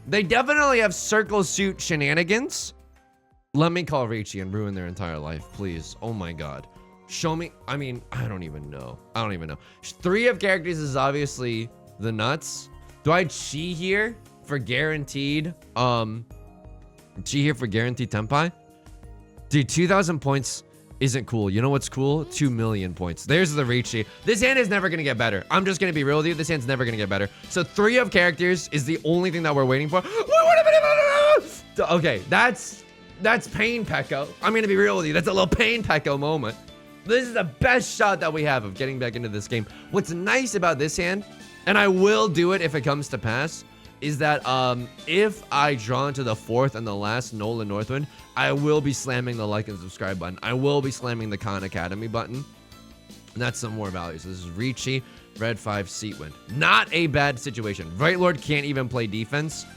[SPEAKER 1] They definitely have circle suit shenanigans. Let me call Riichi and ruin their entire life, please. Oh my god. Show me. I mean, I don't even know. 3 of characters is obviously the nuts. Do I chi here for guaranteed? Chi here for guaranteed Tenpai? Dude, 2,000 points isn't cool. You know what's cool? 2 million points. There's the Riichi. This hand is never gonna get better. I'm just gonna be real with you. This hand's never gonna get better. So 3 of characters is the only thing that we're waiting for. Okay, that's pain Pecco. I'm gonna be real with you. That's a little pain Pecco moment. This is the best shot that we have of getting back into this game. What's nice about this hand, and I will do it if it comes to pass, is that if I draw into the 4th and the last Nolan Northwind, I will be slamming the like and subscribe button. I will be slamming the Khan Academy button. And that's some more value. So this is Riichi, red 5 seat wind. Not a bad situation. Right Lord can't even play defense.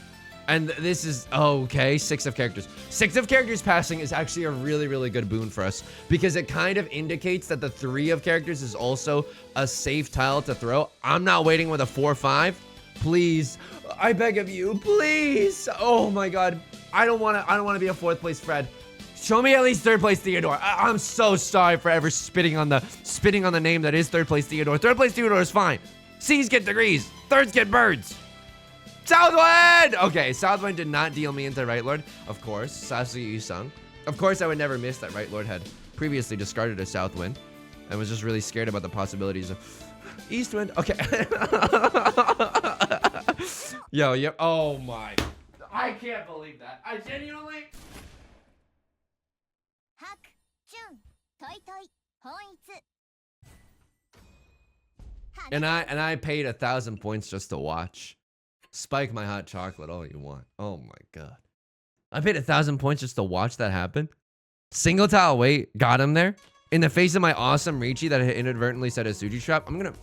[SPEAKER 1] And this is, okay, 6 of characters. 6 of characters passing is actually a really, really good boon for us because it kind of indicates that the 3 of characters is also a safe tile to throw. I'm not waiting with a 4-5. Please, I beg of you, please. Oh my god. I don't want to be a 4th place Fred. Show me at least 3rd place Theodore. I'm so sorry for ever spitting on the name that is 3rd place Theodore. 3rd place Theodore is fine. C's get degrees. 3rds get birds. Southwind! Okay, Southwind did not deal me into Right Lord. Of course, Sasuke Yusong. Of course, I would never miss that Right Lord had previously discarded a Southwind and was just really scared about the possibilities of Eastwind. Okay. Yo. Oh my. I can't believe that. I genuinely. And I paid 1,000 points just to watch. Spike my hot chocolate all you want. Oh my god. I paid 1,000 points just to watch that happen. Single tile wait, got him there. In the face of my awesome Riichi that I inadvertently set a Tsuji trap. I'm gonna...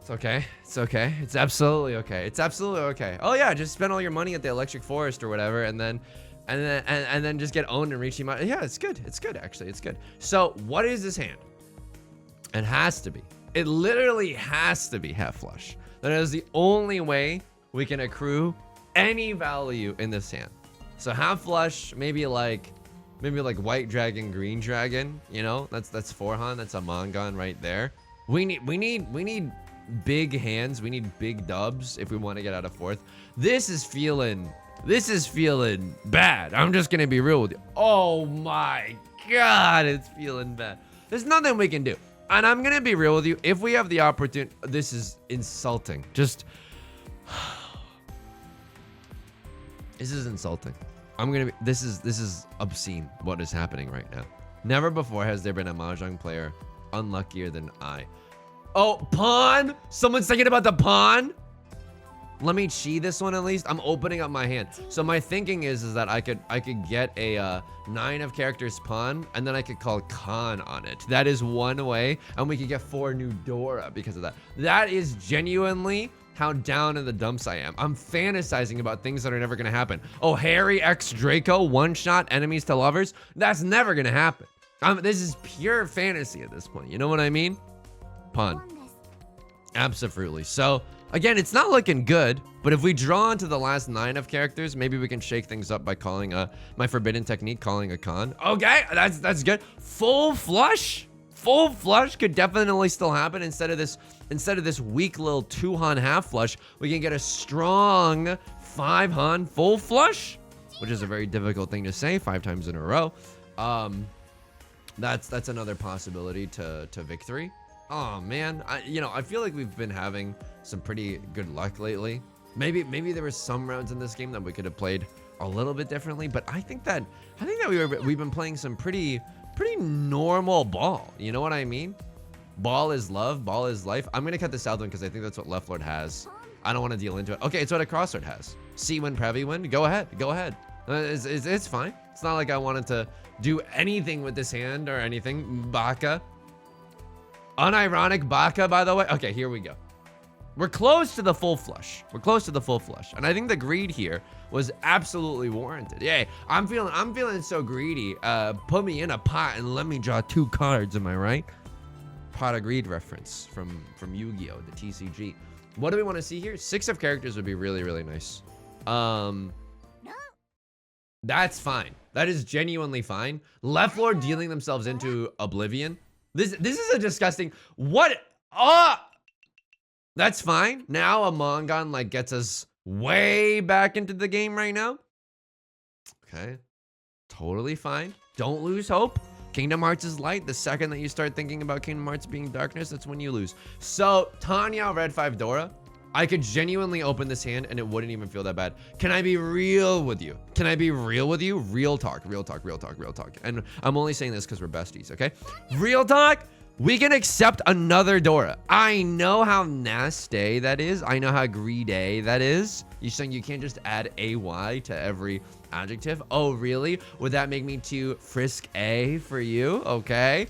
[SPEAKER 1] It's okay. It's okay. It's absolutely okay. It's absolutely okay. Oh yeah, just spend all your money at the Electric Forest or whatever, and then just get owned and Riichi Mahjong. Yeah, it's good. It's good actually. It's good. So what is this hand? It has to be. It literally has to be half flush. That is the only way we can accrue any value in this hand. So half flush, maybe like white dragon, green dragon. You know, that's Forhan. That's a Mangan right there. We need big hands. We need big dubs if we want to get out of fourth. This is feeling bad. I'm just gonna be real with you. Oh my god, it's feeling bad. There's nothing we can do. And I'm gonna be real with you. If we have the opportunity, this is insulting. Just this is insulting. This is obscene what is happening right now. Never before has there been a Mahjong player unluckier than I. Oh, pawn! Someone's thinking about the pawn? Let me chi this one at least. I'm opening up my hand. So my thinking is that I could get a 9 of characters pawn, and then I could call Khan on it. That is one way, and we could get 4 new Dora because of that. That is genuinely how down in the dumps I am. I'm fantasizing about things that are never gonna happen. Oh, Harry X Draco, one-shot enemies to lovers? That's never gonna happen. This is pure fantasy at this point. You know what I mean? Pawn. Absolutely. So, again, it's not looking good, but if we draw into the last 9 of characters, maybe we can shake things up by calling my forbidden technique, calling a Khan. Okay, that's good. Full flush? Full flush could definitely still happen. Instead of this weak little 2-Han half flush, we can get a strong 5-Han full flush, which is a very difficult thing to say 5 times in a row. That's another possibility to victory. Oh man, I feel like we've been having some pretty good luck lately. Maybe there were some rounds in this game that we could have played a little bit differently, but I think that we've been playing some pretty normal ball. You know what I mean? Ball is love, ball is life. I'm gonna cut the south one because I think that's what Left Lord has. I don't want to deal into it. Okay, it's what a crossword has. C win, Previ win. Go ahead. It's fine. It's not like I wanted to do anything with this hand or anything. Baka. Unironic Baka, by the way. Okay, here we go. We're close to the full flush. And I think the greed here was absolutely warranted. Yay, I'm feeling so greedy. Put me in a pot and let me draw 2 cards, am I right? Pot of greed reference from Yu-Gi-Oh, the TCG. What do we want to see here? 6 of characters would be really nice. That's fine. That is genuinely fine. Left Lord dealing themselves into oblivion. This is a disgusting... What? That's fine. Now a Mangan like gets us way back into the game right now. Okay. Totally fine. Don't lose hope. Kingdom Hearts is light. The second that you start thinking about Kingdom Hearts being darkness, that's when you lose. So, Tanya, Red 5 Dora. I could genuinely open this hand and it wouldn't even feel that bad. Can I be real with you? Real talk. And I'm only saying this because we're besties, okay? Real talk. We can accept another Dora. I know how nasty that is. I know how greedy that is. You're saying you can't just add AY to every adjective? Oh, really? Would that make me too frisk A for you? Okay.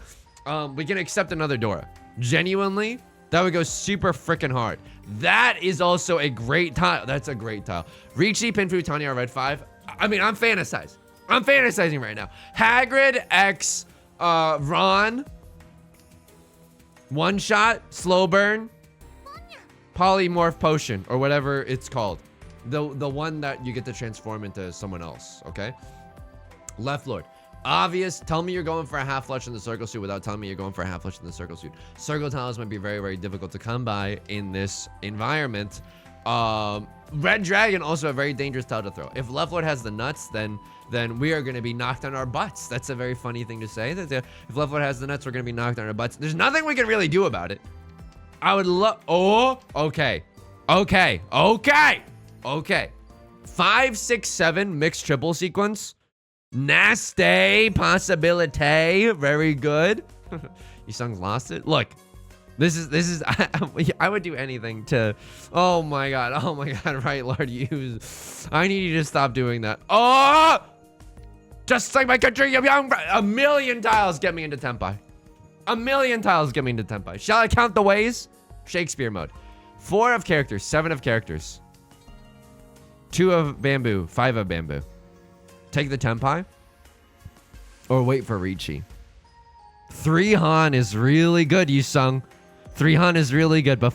[SPEAKER 1] We can accept another Dora. Genuinely, that would go super freaking hard. That is also a great tile. That's a great tile. Riichi, Pinfu, Tanya, Red 5. I mean, I'm fantasizing right now. Hagrid X Ron. One shot, slow burn, polymorph potion, or whatever it's called. The one that you get to transform into someone else, okay? Left Lord. Obvious. Tell me you're going for a half flush in the circle suit without telling me you're going for a half flush in the circle suit. Circle tiles might be very difficult to come by in this environment. Red Dragon, also a very dangerous tile to throw. If Left Lord has the nuts, then we are going to be knocked on our butts. That's a very funny thing to say. That if Left Lord has the nuts, we're going to be knocked on our butts. There's nothing we can really do about it. I would love... Oh, okay. 5, 6, 7 mixed triple sequence. Nasty possibility. Very good. Yusong's lost it. Look, I would do anything to, oh my god, right, Lord, I need you to stop doing that. Oh! Just like my country, a million tiles get me into Tenpai. A million tiles get me into Tenpai. Shall I count the ways? Shakespeare mode. 4 of characters, 7 of characters. 2 of bamboo, 5 of bamboo. Take the Tenpai. Or wait for Riichi. 3 Han is really good, Yusong. 3 Han is really good, but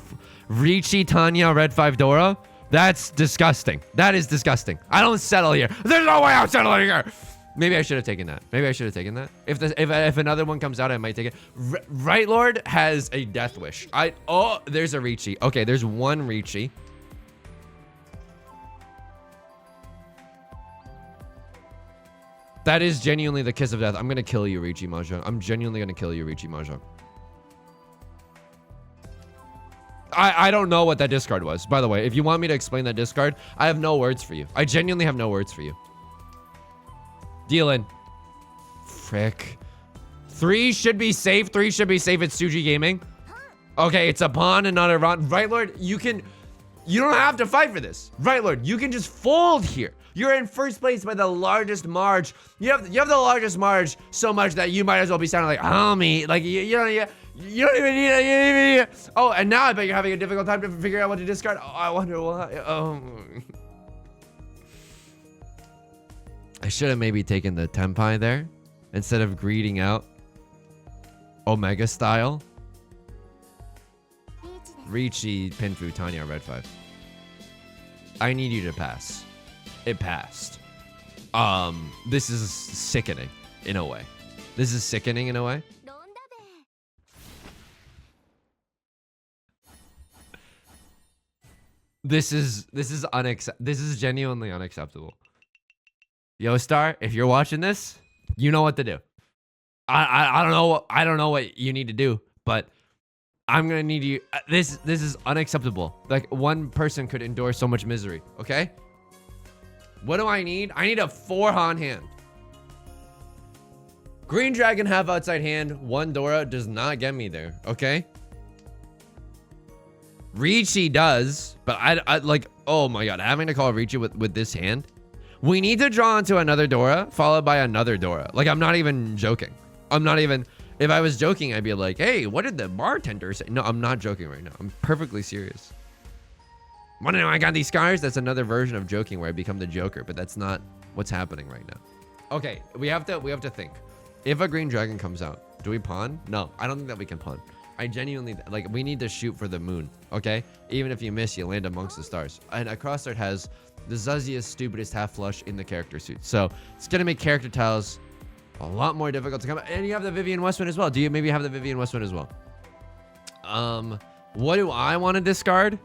[SPEAKER 1] Riichi, Tanya, Red 5 Dora? That's disgusting. That is disgusting. I don't settle here. There's no way I'm settling here. Maybe I should have taken that. If another one comes out, I might take it. Right Lord has a death wish. Oh, there's a Riichi. Okay, there's one Riichi. That is genuinely the kiss of death. I'm gonna kill you, Riichi Mahjong. I'm genuinely gonna kill you, Riichi Mahjong. I don't know what that discard was. By the way, if you want me to explain that discard, I have no words for you. I genuinely have no words for you. Deal in. Frick. 3 should be safe. 3 should be safe. It's Tsuji Gaming. Okay, it's a pawn and not a Ron. Right, Lord, you don't have to fight for this. Right, Lord, you can just fold here. You're in first place by the largest marge. You have the largest marge so much that you might as well be sounding like homie. Like you don't even need it. Oh, and now I bet you're having a difficult time to figure out what to discard. Oh, I wonder why. Oh. I should have maybe taken the Tenpai there instead of greeting out Omega style. Riichi, Pinfu, Tanya, Red 5. I need you to pass. It passed. This is sickening in a way. This is genuinely unacceptable. Yo, Star, if you're watching this, you know what to do. I don't know what you need to do, but I'm gonna need you. This is unacceptable. Like, one person could endure so much misery. Okay. What do I need? I need a 4 Han hand. Green Dragon half outside hand. 1 Dora does not get me there. Okay. Riichi does, but I like. Oh my god, having to call Riichi with this hand. We need to draw into another Dora, followed by another Dora. Like, I'm not even joking. If I was joking, I'd be like, hey, what did the bartender say? No, I'm not joking right now. I'm perfectly serious. Wanna know I got these scars? That's another version of joking where I become the Joker, but that's not what's happening right now. Okay, we have to think. If a green dragon comes out, do we pawn? No, I don't think that we can pawn. I genuinely, like, we need to shoot for the moon, okay? Even if you miss, you land amongst the stars. And a crossart has the zuzziest, stupidest half flush in the character suit. So it's gonna make character tiles a lot more difficult to come. And you have the Vivian Westwind as well. Do you maybe have the Vivian Westwind as well? What do I want to discard?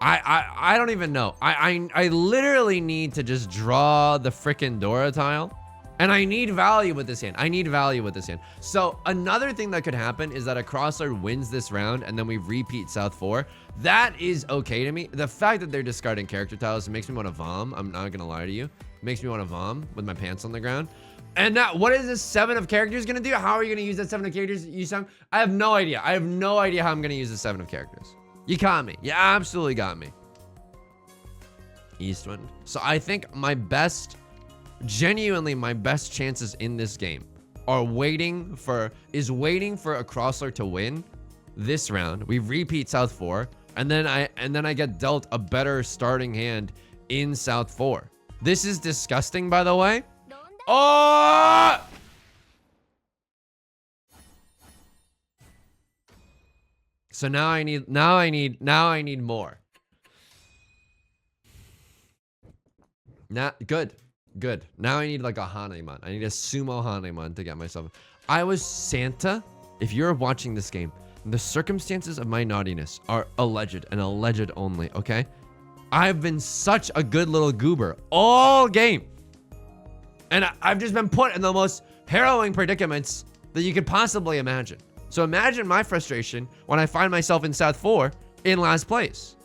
[SPEAKER 1] I don't even know. I literally need to just draw the frickin' Dora tile. And I need value with this hand. So another thing that could happen is that a crossart wins this round and then we repeat South 4. That is okay to me. The fact that they're discarding character tiles makes me want to vom. I'm not gonna lie to you. It makes me want to vom with my pants on the ground. And now, what is this 7 of characters gonna do? How are you gonna use that 7 of characters, Yusong? I have no idea. I have no idea how I'm gonna use the 7 of characters. You got me. You absolutely got me. Eastwind. So I think genuinely my best chances in this game are waiting for a crossart to win this round. We repeat South 4, and then I get dealt a better starting hand in South 4. This is disgusting, by the way. Oh! So now I need more. Now, good. Now I need like a Hanemon. I need a sumo Hanemon to get myself. I was Santa. If you're watching this game, the circumstances of my naughtiness are alleged and alleged only, okay? I've been such a good little goober all game. And I've just been put in the most harrowing predicaments that you could possibly imagine. So imagine my frustration when I find myself in South 4 in last place.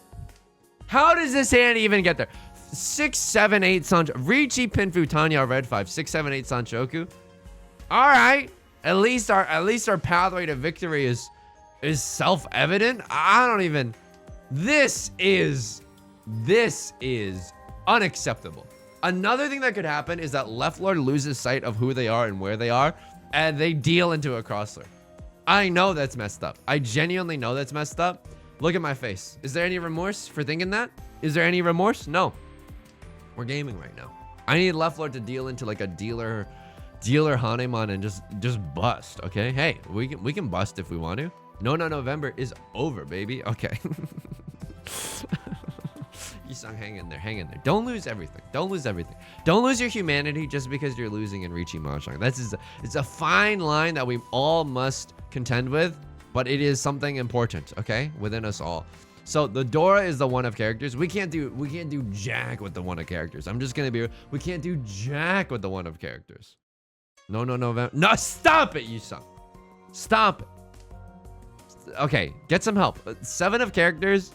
[SPEAKER 1] How does this hand even get there? 6, 7, 8 Sancho. Riichi, Pinfu, Tanya, Red 5. 6, 7, 8 Sanchoku. All right. At least our pathway to victory is is self-evident. I don't even. This is unacceptable. Another thing that could happen is that Left Lord loses sight of who they are and where they are, and they deal into a crossler. I know that's messed up. I genuinely know that's messed up. Look at my face. Is there any remorse for thinking that? Is there any remorse? No. We're gaming right now. I need Left Lord to deal into like a dealer Hanemon and just bust, okay? Hey, we can bust if we want to. No November is over, baby. Okay. Yusong, hang in there. Don't lose everything. Don't lose your humanity just because you're losing in Riichi Mahjong. It's a fine line that we all must contend with, but it is something important, okay, within us all. So the Dora is the one of characters. We can't do jack with the one of characters. I'm just gonna be. We can't do jack with the one of characters. No, November. No, stop it, Yusong. Stop it. Okay, get some help. 7 of characters.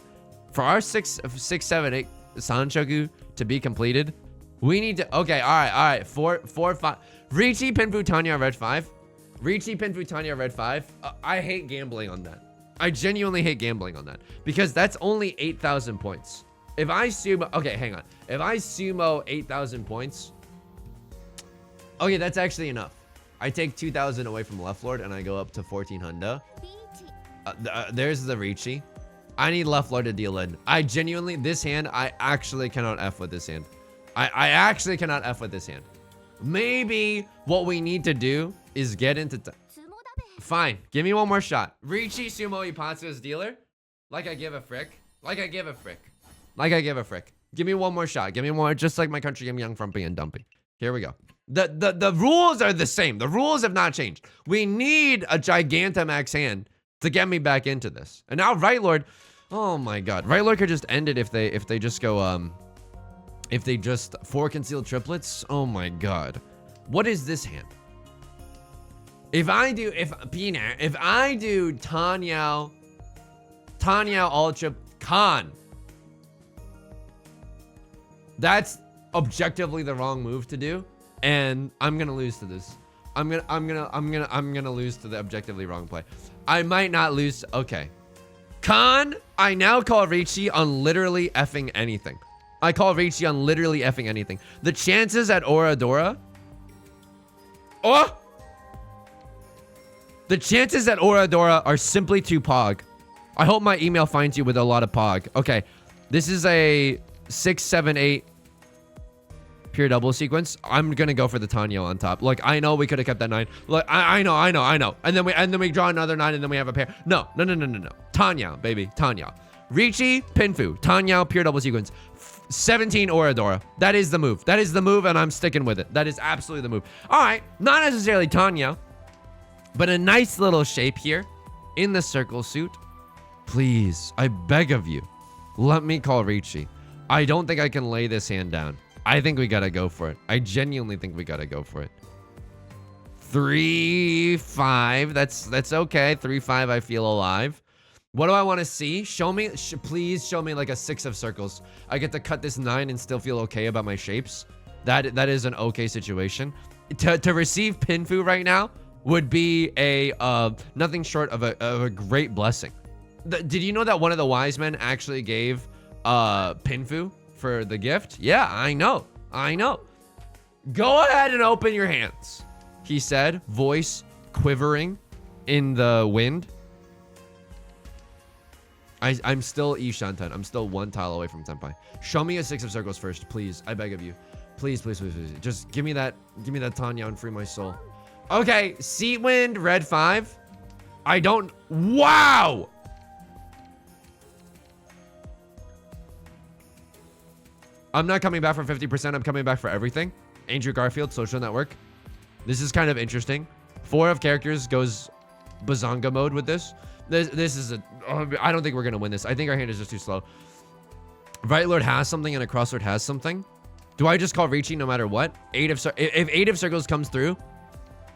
[SPEAKER 1] For our 6, 7, 8 Sanshoku to be completed, we need to. Okay, all right. 4, 5. Riichi, Pinfu, Tanya, Red 5. Riichi, Pinfu, Tanya, Red 5. I hate gambling on that. I genuinely hate gambling on that because that's only 8,000 points. If I sumo, okay, hang on. If I sumo 8,000 points, okay, that's actually enough. I take 2,000 away from Left Lord and I go up to 1,400. There's the Riichi. I need Left Lord to deal in. I genuinely, this hand, I actually cannot F with this hand. I actually cannot F with this hand. Maybe what we need to do is get into... Fine, give me one more shot. Riichi Sumo Ipatsu's dealer? Like I give a frick. Give me one more shot. Give me more, just like my country, I'm young, frumpy, and dumpy. Here we go. The rules are the same. The rules have not changed. We need a Gigantamax hand to get me back into this. And now Right Lord, oh my god. Right Lord could just end it if they just go, if they just 4 concealed triplets. Oh my god. What is this hand? If I do Tanya Ultra Khan, that's objectively the wrong move to do, and I'm gonna lose to this. I'm gonna lose to the objectively wrong play. I might not lose. Okay, Khan. I now call Riichi on literally effing anything. The chances at Oradora. Oh. The chances at Oradora are simply too pog. I hope my email finds you with a lot of pog. Okay, this is a 6, 7, 8 pure double sequence. I'm gonna go for the Tanya on top. Look, I know we could have kept that 9. Look, I know. And then we draw another 9, and then we have a pair. No. Tanya, baby, Tanya. Riichi, Pinfu, Tanya, pure double sequence. 17 Oradora. That is the move. And I'm sticking with it. That is absolutely the move. All right, not necessarily Tanya, but a nice little shape here in the circle suit. Please, I beg of you, let me call Riichi. I don't think I can lay this hand down. I think we gotta go for it. I genuinely think we gotta go for it. 3, 5. That's okay. 3, 5. I feel alive. What do I want to see? Show me, please show me like a 6 of circles. I get to cut this 9 and still feel okay about my shapes. That is an okay situation. To receive Pinfu right now would be a nothing short of a great blessing. Did you know that one of the wise men actually gave Pinfu for the gift? Yeah, I know. Go ahead and open your hands, he said, voice quivering in the wind. I'm still Ishantan. I'm still 1 tile away from Senpai. Show me a 6 of circles first, please. I beg of you. Please. Just give me that Tanya and free my soul. Okay, Seat Wind, Red 5. I don't... Wow! I'm not coming back for 50%. I'm coming back for everything. Andrew Garfield, Social Network. This is kind of interesting. 4 of characters goes Bazonga mode with this. This is a... I don't think we're going to win this. I think our hand is just too slow. Right Lord has something and a Crosslord has something. Do I just call Riichi no matter what? If 8 of circles comes through,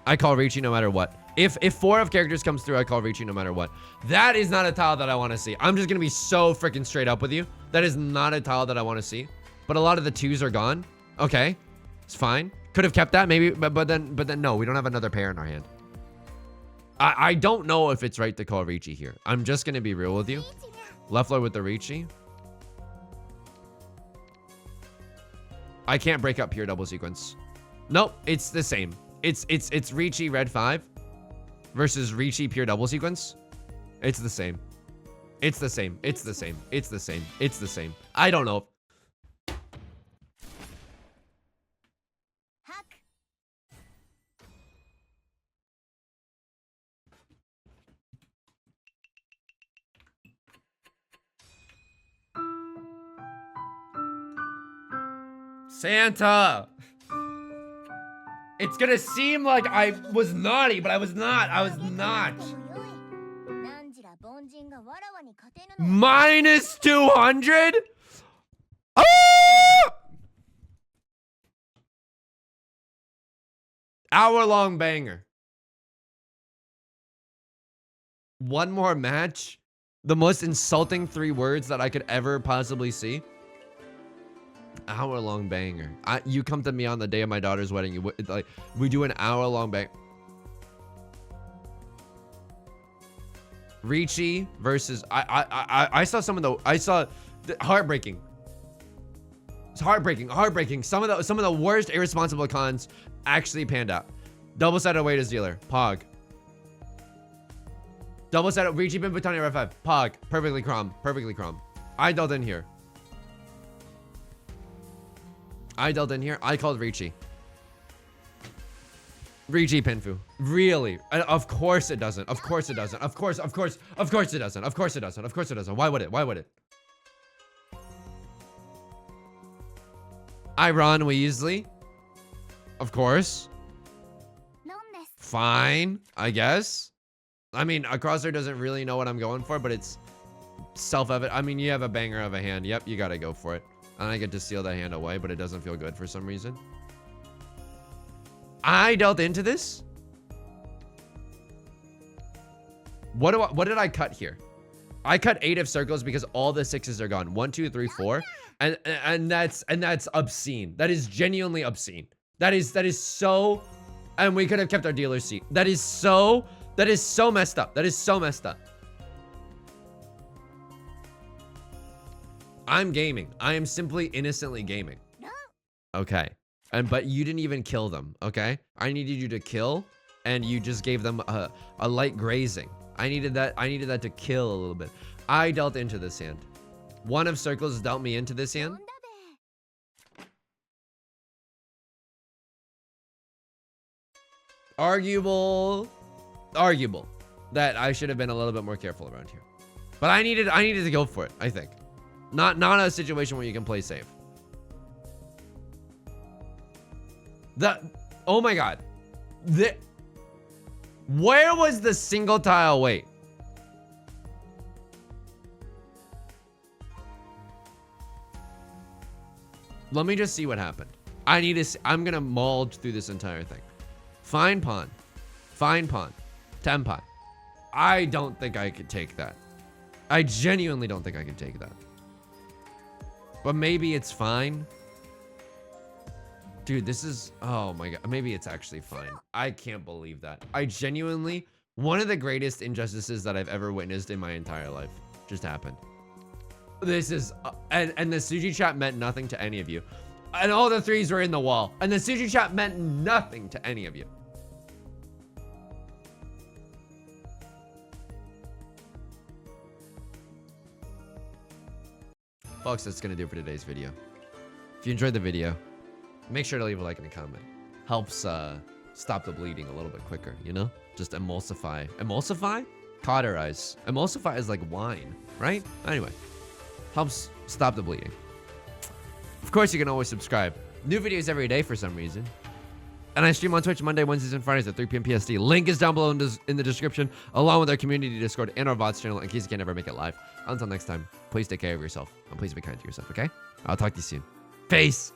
[SPEAKER 1] I call Riichi no matter what. If 4 of characters comes through, I call Riichi no matter what. That is not a tile that I want to see. I'm just going to be so freaking straight up with you. That is not a tile that I want to see. But a lot of the 2s are gone. Okay, it's fine. Could have kept that maybe, but then no, we don't have another pair in our hand. I don't know if it's right to call Riichi here. I'm just gonna be real with you. Left Lord with the Riichi. I can't break up pure double sequence. Nope, it's the same. It's Riichi red 5 versus Riichi pure double sequence. It's the same. It's the same. It's the same. It's the same. It's the same. I don't know. Santa! It's gonna seem like I was naughty, but I was not. I was not. Minus 200? Ah! Hour-long banger. One more match? The most insulting 3 words that I could ever possibly see. Hour-long banger. You come to me on the day of my daughter's wedding. We do an hour-long bang. Riichi versus I saw some of the heartbreaking. It's heartbreaking. Some of the worst irresponsible cons actually panned out. Double-sided weighted dealer. Pog. Double-sided Riichi Bin Butani Red 5. Pog. Perfectly crom. I dealt in here. I called Riichi. Riichi Pinfu. Really? Of course it doesn't. Of course it doesn't. Of course it doesn't. Why would it? Iron Weasley. Of course. Fine, I guess. I mean, a crosshair doesn't really know what I'm going for, but it's self-evident. I mean, you have a banger of a hand. Yep, you gotta go for it. And I get to steal that hand away, but it doesn't feel good for some reason. I dealt into this. What did I cut here? I cut 8 of circles because all the 6s are gone. 1, 2, 3, 4. And that's obscene. That is genuinely obscene. That is so, and we could have kept our dealer's seat. That is so messed up. I'm gaming. I am simply innocently gaming. Okay. But you didn't even kill them, okay? I needed you to kill, and you just gave them a light grazing. I needed that to kill a little bit. I dealt into this hand. 1 of circles dealt me into this hand. Arguable that I should have been a little bit more careful around here. But I needed to go for it, I think. Not a situation where you can play safe. Oh my god. Where was the single tile weight? Let me just see what happened. I'm gonna mulch through this entire thing. Fine pawn. 10 pawn. I don't think I could take that. I genuinely don't think I could take that. But maybe it's fine. Dude, this is, oh my god, maybe it's actually fine. I can't believe that. I genuinely, one of the greatest injustices that I've ever witnessed in my entire life just happened. This is, and the Zuzzy chat meant nothing to any of you. And all the 3s were in the wall. And the Zuzzy chat meant nothing to any of you. Folks, that's gonna do it for today's video. If you enjoyed the video, make sure to leave a like and a comment. Helps stop the bleeding a little bit quicker, you know? Just emulsify. Emulsify? Cauterize. Emulsify is like wine, right? Anyway, helps stop the bleeding. Of course, you can always subscribe. New videos every day for some reason. And I stream on Twitch Monday, Wednesdays, and Fridays at 3 p.m. PST. Link is down below in the description, along with our community Discord and our VODs channel in case you can't ever make it live. Until next time, please take care of yourself, and please be kind to yourself, okay? I'll talk to you soon. Peace!